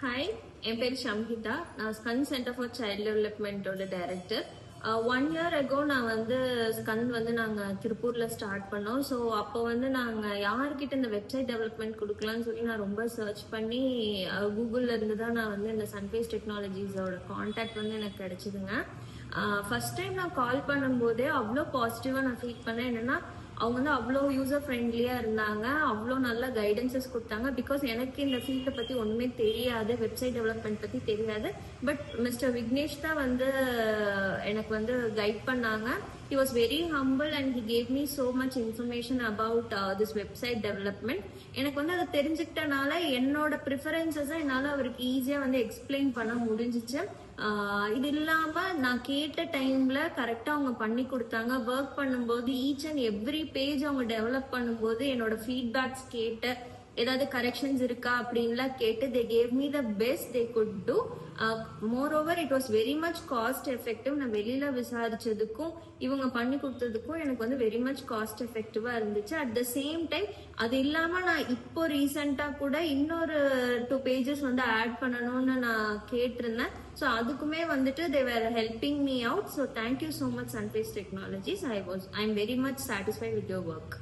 Hi, என் பேர் ஷம்ஹிதா. நான் ஸ்கன் சென்டர் ஃபார் சைல்ட் டெவலப்மெண்ட்டோட டைரக்டர். 1 year ago நான் ஸ்கன் நாங்கள் திருப்பூரில் ஸ்டார்ட் பண்ணோம். ஸோ அப்போ நாங்கள் யார்கிட்ட இந்த வெப்சைட் டெவலப்மெண்ட் கொடுக்கலான்னு சொல்லி நான் ரொம்ப சர்ச் பண்ணி கூகுளில் இருந்து தான் நான் இந்த சன்ஃபேஸ் டெக்னாலஜிஸோட கான்டாக்ட் எனக்கு கிடைச்சிதுங்க. ஃபர்ஸ்ட் டைம் நான் கால் பண்ணும்போதே அவ்வளோ பாசிட்டிவாக நான் ஃபீல் பண்ணேன். என்னன்னா அவங்க அவ்வளோ யூசர் ஃப்ரெண்ட்லியாக இருந்தாங்க, அவ்வளோ நல்ல கைடன்சஸ் கொடுத்தாங்க. பிகாஸ் எனக்கு இந்த ஃபீல்டை பற்றி ஒன்றுமே தெரியாது, வெப்சைட் டெவலப்மெண்ட் பற்றி தெரியாது. பட் மிஸ்டர் விக்னேஷ் தான் எனக்கு கைட் பண்ணாங்க. He was very humble and he gave me so much information about this website development. எனக்கு அதை தெரிஞ்சுக்கிட்டனால என்னோட ப்ரிஃபரன்சஸை என்னால் அவருக்கு ஈஸியாக எக்ஸ்பிளைன் பண்ண முடிஞ்சிச்சு. இது இல்லாம நான் கேட்ட டைம்ல கரெக்டா அவங்க பண்ணி கொடுத்தாங்க. ஒர்க் பண்ணும்போது ஈச் அண்ட் எவ்ரி பேஜ் அவங்க டெவலப் பண்ணும்போது என்னோட ஃபீட்பேக்ஸ் கேட்டு ஏதாவது கரெக்ஷன்ஸ் இருக்கா அப்படின்லாம் கேட்டு they gave me the best they good do. Moreover it was very much cost effective. நான் வெளியில விசாரிச்சதுக்கும் இவங்க பண்ணி கொடுத்ததுக்கும் எனக்கு வெரி மச் காஸ்ட் எஃபெக்டிவா இருந்துச்சு. அட் த சேம் டைம் அது இல்லாம நான் இப்போ ரீசெண்டா கூட இன்னொரு 2 pages ஆட் பண்ணணும்னு நான் கேட்டிருந்தேன். ஸோ அதுக்குமே they were helping me out. So thank you so much Sunface Technologies. I'm very much satisfied with your work.